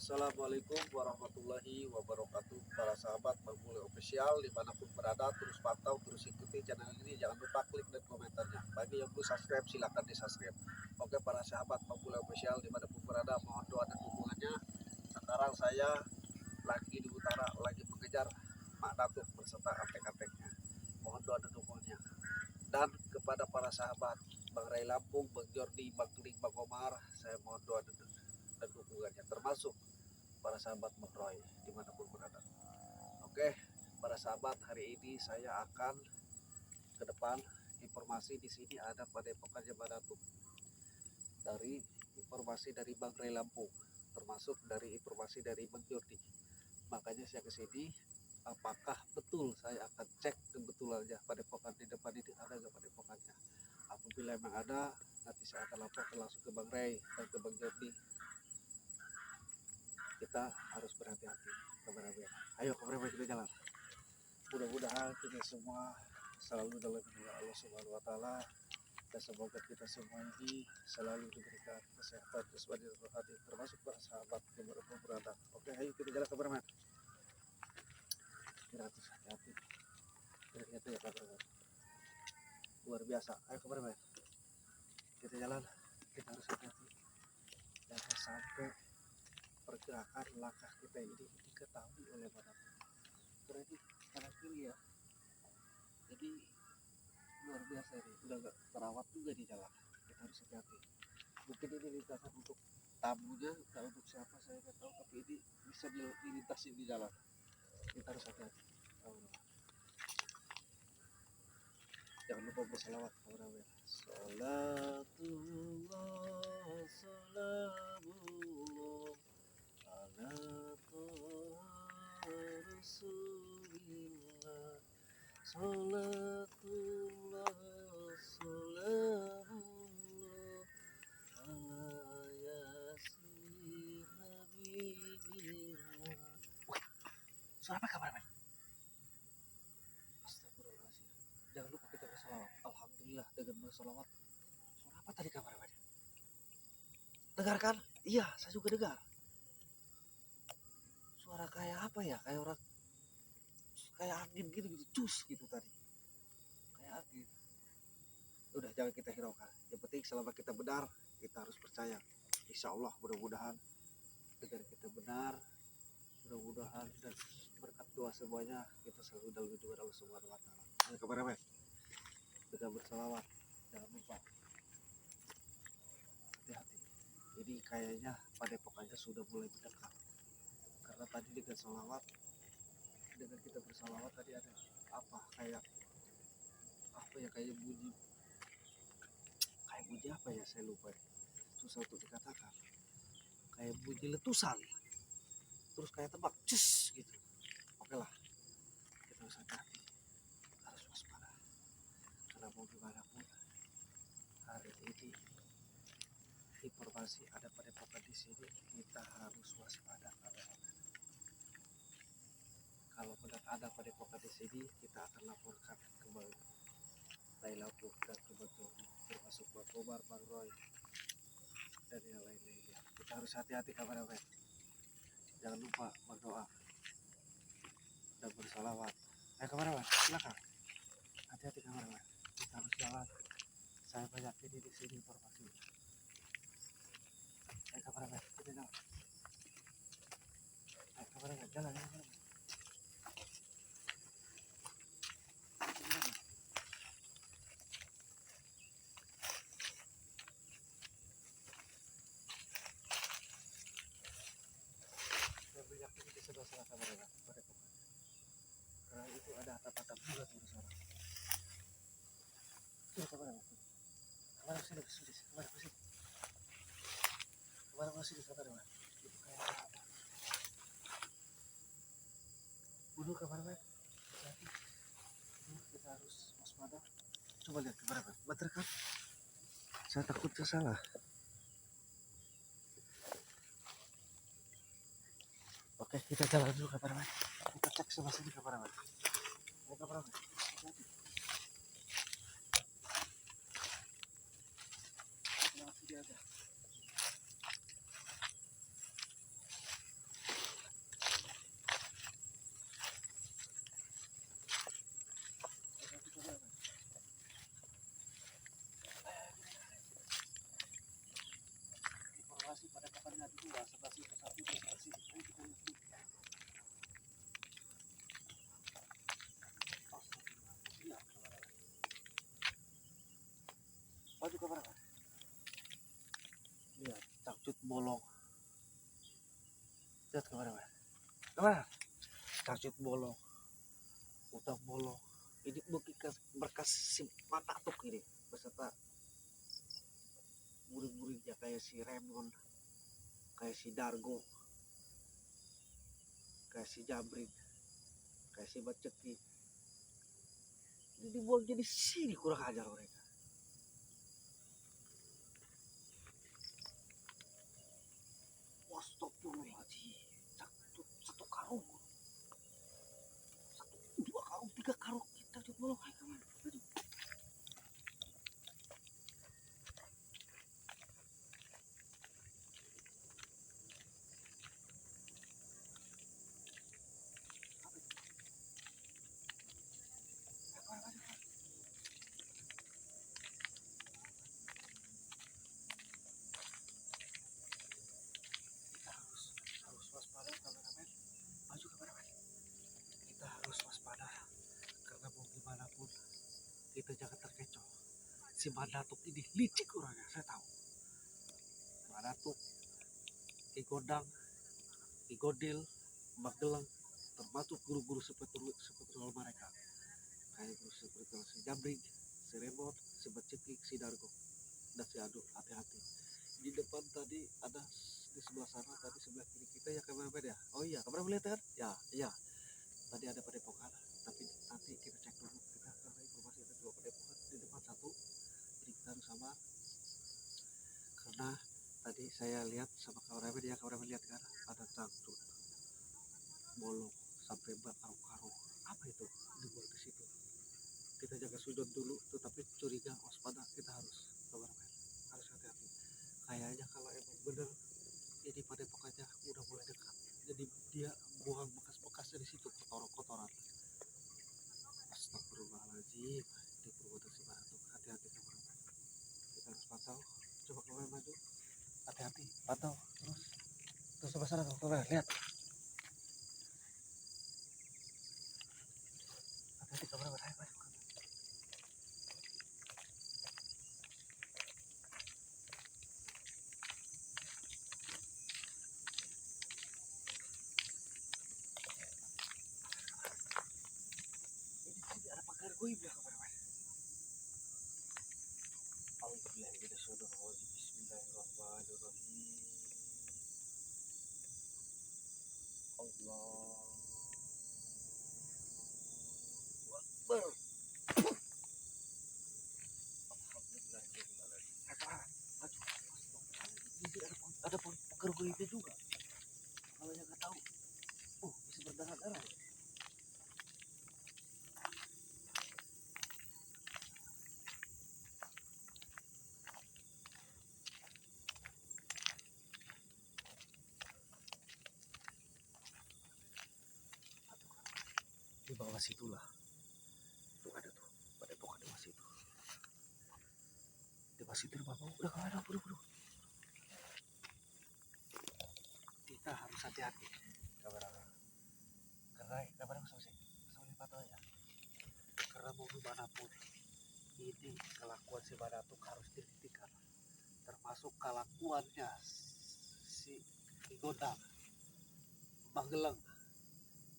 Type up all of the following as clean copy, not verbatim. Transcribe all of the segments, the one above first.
Assalamualaikum warahmatullahi wabarakatuh. Para sahabat Bang Mule Official dimanapun berada, terus pantau, terus ikuti channel ini. Jangan lupa klik dan komentarnya. Bagi yang belum subscribe, silahkan di subscribe. Oke para sahabat Bang Mule Official dimanapun berada, mohon doa dan dukungannya. Sekarang saya lagi di utara, lagi mengejar Mak Datuk berserta atek-ateknya. Mohon doa dan dukungannya. Dan kepada para sahabat Bang Ray Lampung, Bang Jordi, Bang Kling, Bang Omar, saya mohon doa dan dukungannya, termasuk para sahabat Bang Roy dimanapun berada. Oke, para sahabat, hari ini saya akan ke depan informasi di sini ada Padepokan Jemah Datuk. Dari informasi dari Bang Ray Lampung, termasuk dari informasi dari Bang Jordi. Makanya saya ke sini, apakah betul saya akan cek kebetulan aja Padepokan di depan ini ada nggak padepokannya. Apabila memang ada, nanti saya akan laporkan langsung ke Bang Ray dan ke Bang Jordi. Kita harus berhati-hati, kabar-kabar. Ayo kabar-kabar, kita jalan. Mudah-mudahan kita semua selalu dalam lindungan Allah Subhanahu Wa Taala, dan semoga kita semua ini selalu diberikan kesehatan jasmani dan rohani, termasuk para sahabat dimanapun berada. Oke, ayo kita jalan kabar-kabar. Kita harus hati-hati. Ternyata ya kabar-kabar luar biasa. Ayo kabar-kabar, kita jalan. Kita harus hati-hati. Jangan sampai pergerakan langkah kita ini diketahui oleh manapun. Berarti kanan kiri ya. Jadi luar biasa ini, udah gak terawat juga di jalan. Kita harus hati-hati. Mungkin ini lintasan untuk tamunya, entah untuk siapa saya nggak tahu, tapi ini bisa dilintasi di jalan. Kita harus hati-hati. Jangan lupa bersalawat kepada Allah. Salatullah salamullah ala Rasulillah. Salatullah salamullah ala yasin habibillah. Suara apa kabar, Pak? Astagfirullahaladzim. Jangan lupa kita bersalawat. Alhamdulillah dengan bersalawat. Suara apa tadi kabar, Pak? Dengar kan? Iya, saya juga dengar. Suara kayak apa ya? Kayak orang, kayak angin gitu, cus gitu tadi. Kayak angin. Udah, jangan kita hiraukan. Yang penting selama kita benar, kita harus percaya. Insya Allah mudah-mudahan dengan kita benar, mudah-mudahan dan berkat doa semuanya kita selalu dalam lindungan Allah Subhanahu Wa Taala. Ayo kabar apa? Dengan bersalawat, jangan lupa. Hati-hati. Ini kayaknya padepokannya sudah mulai mendekat. Karena tadi dengan salawat, dengan kita bersalawat tadi ada apa? Kayak bunyi apa ya, saya lupa, susah untuk dikatakan. Kayak bunyi letusan, terus kayak tebak cus gitu. Oke lah, kita harus hati-hati, harus waspada, karena mau gimana pun hari ini informasi ada padepokan di sini, kita harus waspada. Kalau benar ada padepokan di sini, kita akan laporkan ke Bang Ray Lampung dan ke Bang Jordi, termasuk Bang Omar, Bang Roy, dan yang lain-lainnya. Kita harus hati-hati kawan-kawan. Jangan lupa berdoa dan bersalawat. Ayo kawan-kawan, silakan. Hati-hati kawan-kawan. Kita harus jalan. Saya banyak ini di sini informasi. Ayo kawan-kawan, kita jalan. Ayo kawan-kawan, jalan. Sebelah sana kawan-kawan, padepokan. Karena itu ada atap-atap juga tuh di sana. Tuh kawan-kawan. Kemana sini? Kemana sini kawan-kawan? Itu kayak apa? Dulu kawan-kawan. Berarti kita harus waspada. Coba lihat kawan-kawan. Betul kan? Saya takutnya salah. Oke, kita jalan dulu kawan-kawan. Kita cek sebelah sini kawan-kawan. Ayo kawan-kawan. Yang tidak ada. lihat dulu lah sebelah situ satu sebelah sini. Ayo kita lihat dulu. Astagfirullah. Lihat baju kabar apa? Lihat cangcut bolong. Lihat kabar apa? Kabar? Cangcut bolong, udang bolong. Ini berkas si mata tuk ini beserta murid-muridnya kayak si Raymond, kayak si Dargo, kayak si Jabrin, kayak si Baceki. Ini dibuang jadi sini, kurang ajar mereka. Astagfirullahaladzim. Satu karung, dua karung, tiga karung kita dibolong kayak kemana? Aduh. Harus waspada kameramen. Maju kameramen. Kita harus waspada karena mau gimana pun kita jangan terkecoh. Si Madatuk ini licik orangnya, saya tahu. Madatuk, Ki Godang, Ki Godil, Magelang, termasuk guru-guru spiritual mereka. Kayak guru spiritual si Jabring, si Remot, si Bacekik, si Dargo, dan si Adu. Hati-hati. Di depan tadi ada di sebelah sana tadi sebelah kiri kita ya kameramen ya. Oh iya, kameramen lihat kan? Ya, iya. Tadi ada padepokan, tapi nanti kita cek dulu. Kita karena informasi ada dua padepokan di depan satu. Jadi kita harus sabar. Karena tadi saya lihat sama kameramen ya, kameramen lihat kan ada cangcut bolong sampai berkarung-karung. Apa itu dibuat di situ? Kita jaga sudut dulu, tetapi curiga waspada kita harus kameramen harus hati-hati. Kayaknya kalau emang bener ini padepokannya udah mulai dekat, jadi dia buang bekas-bekasnya di situ, kotoran-kotoran. Astagfirullahaladzim, di perbuatan si Badatuk. Hati-hati kameramen, kita harus pantau. Coba kameramen maju, hati-hati, pantau terus sebelah sana kameramen lihat. Hati-hati kameramen, ayo maju. Ini ada pagar goib ya kameramen. Bismillahirrahmanirrahim. Allah Akbar. Ada pagar goibnya juga. Kalau yang nggak tahu, bisa berdarah-darah. Di bawah situlah tuh ada tuh padepokan di bawah situ. Di bawah situ bapak udah kemana buru. Kita harus hati-hati kameramen. Karena kameramen sama patah ya. Karena mau gimana pun ini kelakuan si Badatuk harus dihentikan. Termasuk kelakuannya si Godang, Magelang,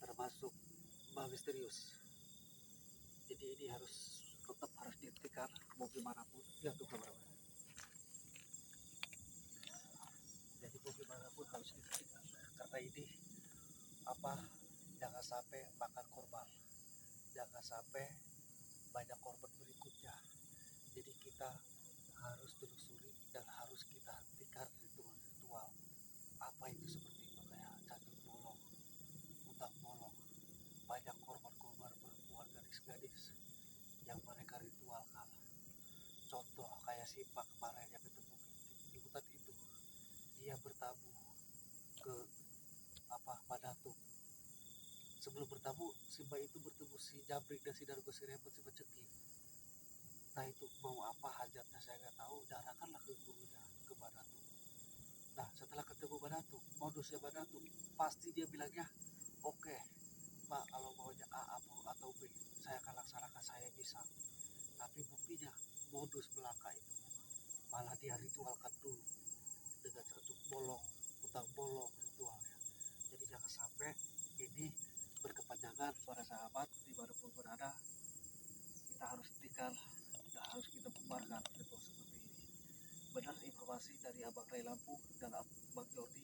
termasuk Mbak Misterius. Jadi ini tetap harus dihentikan mau gimana pun. Lihat tuh kameramen. Jadi mau gimana pun harus dihentikan. Karena ini jangan sampai makan korban, jangan sampai banyak korban berikutnya. Jadi kita harus telusuri dan harus kita hentikan ritual apa itu, seperti itu kayak cangcut bolong, utang bolong, banyak korban-korban perempuan, gadis-gadis yang mereka ritualkan. Contoh kayak Simba kemarin yang ketemu di hutan itu, dia bertamu ke Badatuk. Sebelum bertamu, Simba itu bertemu si Jabrik dan si Dargo, si Remot, si Baceki. Nah itu mau apa hajatnya saya nggak tahu, diarahkanlah ke gurunya, ke Badatuk. Nah setelah ketemu Datuk, modusnya Pak Datuk, pasti dia bilangnya, oke, Pak, kalau maunya A atau B, saya akan laksanakan, saya bisa. Tapi buktinya, modus belaka itu, malah dia ritualkan dulu dengan cacuk bolong, utang bolong ritualnya. Jadi jangan sampai ini berkepanjangan para sahabat dimanapun berada. Kita harus hentikan, dan harus kita bubarkan ritual seperti ini. Benar informasi dari Abang Ray Lampung dan Bang Jordi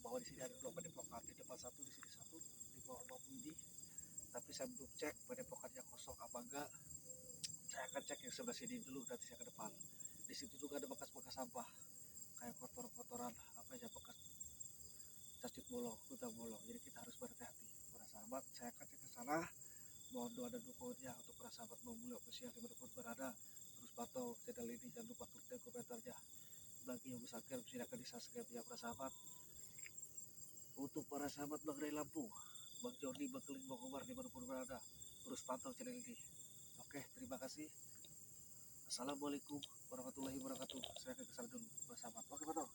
bahwa di sini ada 2 padepokan, di depan satu, di sini satu, di bawah bambu ini. Tapi saya belum cek padepokannya kosong apa enggak. Saya akan cek yang sebelah sini dulu, nanti saya ke depan. Di situ juga ada bekas-bekas sampah, kayak kotoran-kotoran apa ya, bekas cacut bolong, utang bolong. Jadi kita harus berhati-hati, para sahabat. Saya akan cek ke sana. Mohon doa dan dukungannya untuk para sahabat memulai official dimanapun berada. Terus pantau channel ini, jangan lupa klik dan komentarnya. Bagi yang subscribe silakan di subscribe ya para sahabat. Untuk para sahabat Bang Ray Lampung, Bang Jordi, Bang Keling, Bang Umar dimanapun berada, terus pantau channel ini. Oke, terima kasih. Assalamualaikum warahmatullahi wabarakatuh. Saya akan kesana dulu para sahabat. Oke, betul.